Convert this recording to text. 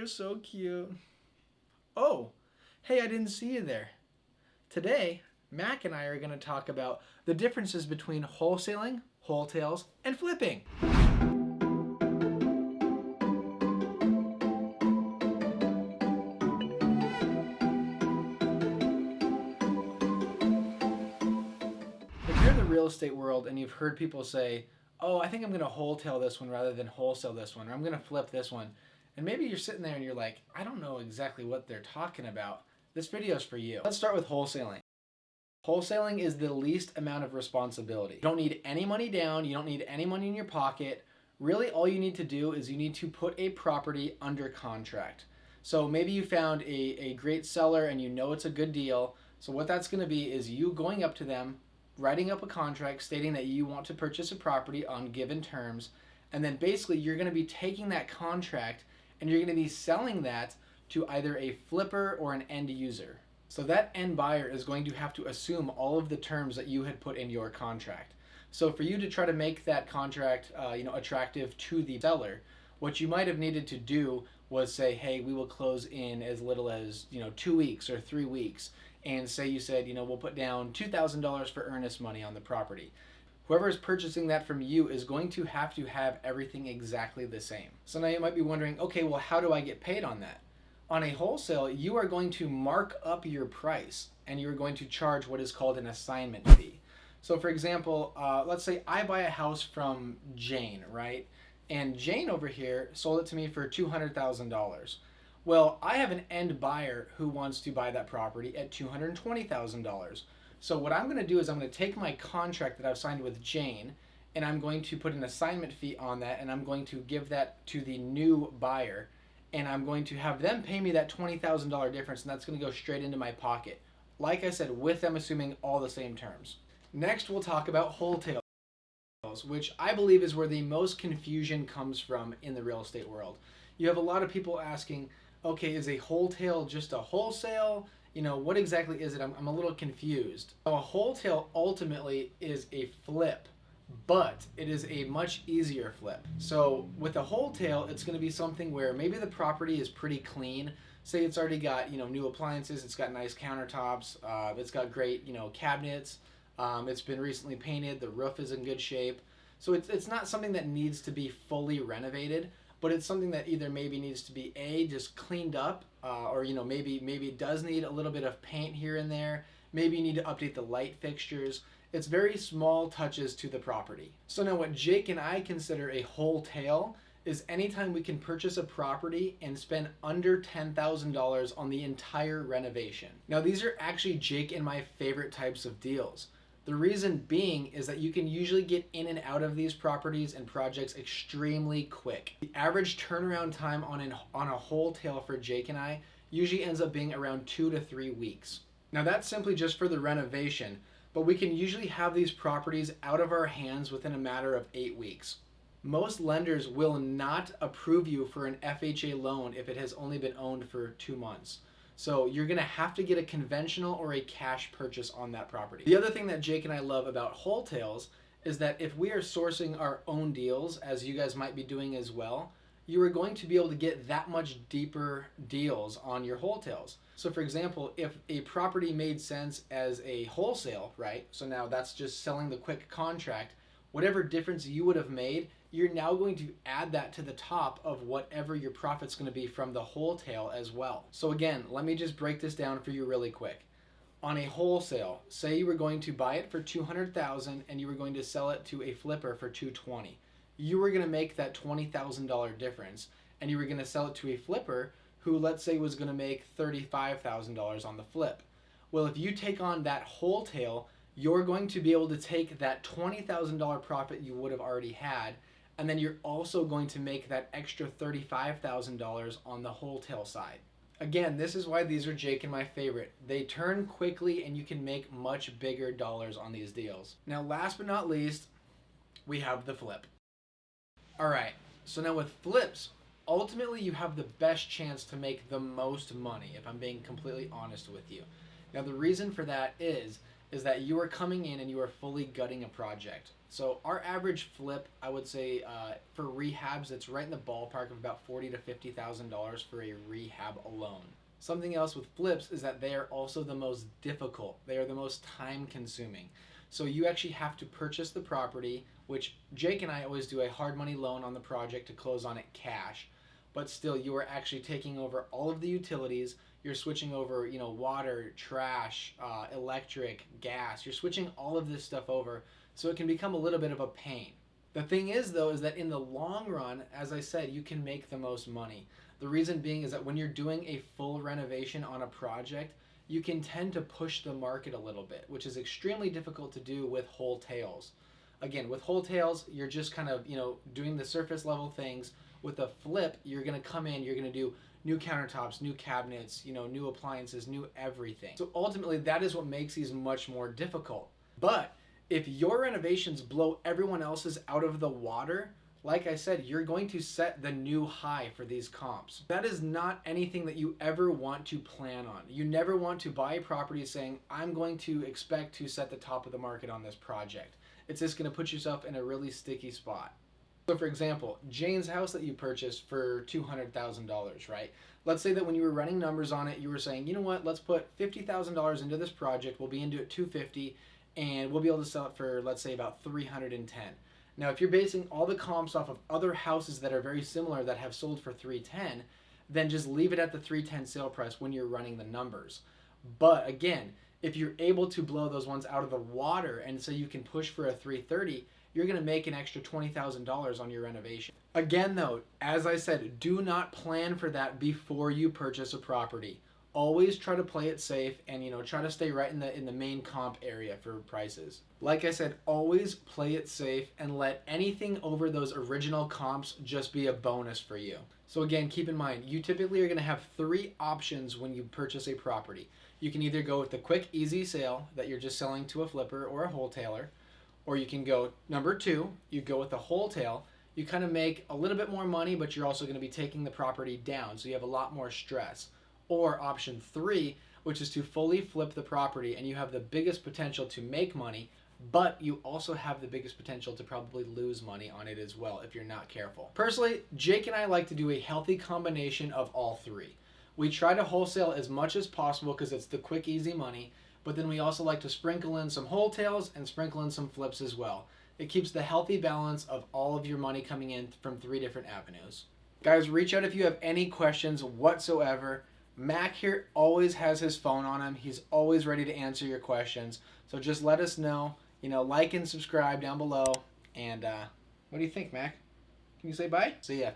you're so cute. Oh, hey, I didn't see you there. Today, Mac and I are going to talk about the differences between wholesaling, wholetales, and flipping. If you're in the real estate world and you've heard people say, oh, I think I'm going to wholesale this one rather than wholesale this one, or I'm going to flip this one, and maybe you're sitting there and you're like, I don't know exactly what they're talking about, this video is for you. Let's start with wholesaling. Wholesaling is the least amount of responsibility. You don't need any money down, you don't need any money in your pocket. Really, all you need to do is you need to put a property under contract. So maybe you found a great seller and you know it's a good deal. So what that's going to be is you going up to them, writing up a contract stating that you want to purchase a property on given terms, and then basically you're going to be taking that contract and you're going to be selling that to either a flipper or an end user. So that end buyer is going to have to assume all of the terms that you had put in your contract. So for you to try to make that contract attractive to the seller, what you might have needed to do was say, hey, we will close in as little as 2 weeks or 3 weeks, and say you said, we'll put down $2,000 for earnest money on the property. Whoever is purchasing that from you is going to have everything exactly the same. So now you might be wondering, okay, well, how do I get paid on that? On a wholesale, you are going to mark up your price and you're going to charge what is called an assignment fee. So for example, let's say I buy a house from Jane, right? And Jane over here sold it to me for $200,000. Well, I have an end buyer who wants to buy that property at $220,000. So what I'm going to do is I'm going to take my contract that I've signed with Jane and I'm going to put an assignment fee on that, and I'm going to give that to the new buyer, and I'm going to have them pay me that $20,000 difference, and that's going to go straight into my pocket. Like I said, with them assuming all the same terms. Next, we'll talk about wholetales, which I believe is where the most confusion comes from in the real estate world. You have a lot of people asking, okay, is a wholesale just a wholesale? What exactly is it? I'm a little confused. So a wholesale ultimately is a flip, but it is a much easier flip. So with a wholesale, it's going to be something where maybe the property is pretty clean. Say it's already got new appliances, it's got nice countertops, it's got great cabinets, it's been recently painted, the roof is in good shape. So it's not something that needs to be fully renovated, but it's something that either maybe needs to be just cleaned up, or maybe it does need a little bit of paint here and there. Maybe you need to update the light fixtures. It's very small touches to the property. So now what Jake and I consider a wholesale is anytime we can purchase a property and spend under $10,000 on the entire renovation. Now these are actually Jake and my favorite types of deals. The reason being is that you can usually get in and out of these properties and projects extremely quick. The average turnaround time on a wholesale for Jake and I usually ends up being around 2 to 3 weeks. Now that's simply just for the renovation, but we can usually have these properties out of our hands within a matter of 8 weeks. Most lenders will not approve you for an FHA loan if it has only been owned for 2 months. So you're going to have to get a conventional or a cash purchase on that property. The other thing that Jake and I love about wholesales is that if we are sourcing our own deals, as you guys might be doing as well, you are going to be able to get that much deeper deals on your wholesales. So for example, if a property made sense as a wholesale, right? So now that's just selling the quick contract. Whatever difference you would have made, you're now going to add that to the top of whatever your profit's going to be from the wholesale as well. So again, let me just break this down for you really quick. On a wholesale, say you were going to buy it for $200,000 and you were going to sell it to a flipper for $220,000. You were going to make that $20,000 difference, and you were going to sell it to a flipper who, let's say, was going to make $35,000 on the flip. Well, if you take on that wholesale, you're going to be able to take that $20,000 profit you would have already had, and then you're also going to make that extra $35,000 on the wholesale side. Again, this is why these are Jake and my favorite. They turn quickly and you can make much bigger dollars on these deals. Now, last but not least, we have the flip. All right, so now with flips, ultimately you have the best chance to make the most money, if I'm being completely honest with you. Now the reason for that is that you are coming in and you are fully gutting a project. So our average flip, I would say, for rehabs, it's right in the ballpark of about $40,000 to $50,000 for a rehab alone. Something else with flips is that they are also the most difficult. They are the most time consuming. So you actually have to purchase the property, which Jake and I always do a hard money loan on the project to close on it cash. But still, you are actually taking over all of the utilities. You're switching over, water, trash, electric, gas. You're switching all of this stuff over, so it can become a little bit of a pain. The thing is, though, is that in the long run, as I said, you can make the most money. The reason being is that when you're doing a full renovation on a project, you can tend to push the market a little bit, which is extremely difficult to do with wholesales. Again, with wholesales, you're just kind of, doing the surface level things. With a flip, you're going to come in, you're going to do new countertops, new cabinets, new appliances, new everything. So ultimately, that is what makes these much more difficult. But if your renovations blow everyone else's out of the water, like I said, you're going to set the new high for these comps. That is not anything that you ever want to plan on. You never want to buy a property saying, I'm going to expect to set the top of the market on this project. It's just going to put yourself in a really sticky spot. So for example, Jane's house that you purchased for $200,000, right? Let's say that when you were running numbers on it, you were saying, you know what, let's put $50,000 into this project. We'll be into it $250,000 and we'll be able to sell it for, let's say, about $310,000. Now, if you're basing all the comps off of other houses that are very similar that have sold for $310,000, then just leave it at the $310,000 sale price when you're running the numbers. But again, if you're able to blow those ones out of the water and so you can push for a $330,000, you're going to make an extra $20,000 on your renovation. Again, though, as I said, do not plan for that before you purchase a property. Always try to play it safe and try to stay right in the main comp area for prices. Like I said, always play it safe and let anything over those original comps just be a bonus for you. So again, keep in mind, you typically are going to have 3 options when you purchase a property. You can either go with the quick, easy sale that you're just selling to a flipper or a wholetailer, or you can go number 2, you go with the wholesale. You kind of make a little bit more money, but you're also going to be taking the property down, so you have a lot more stress. Or option 3, which is to fully flip the property and you have the biggest potential to make money, but you also have the biggest potential to probably lose money on it as well if you're not careful. Personally, Jake and I like to do a healthy combination of all 3. We try to wholesale as much as possible because it's the quick, easy money, but then we also like to sprinkle in some wholesales and sprinkle in some flips as well. It keeps the healthy balance of all of your money coming in from 3 different avenues. Guys, reach out if you have any questions whatsoever. Mac here always has his phone on him. He's always ready to answer your questions. So just let us know. Like and subscribe down below. And what do you think, Mac? Can you say bye? See ya.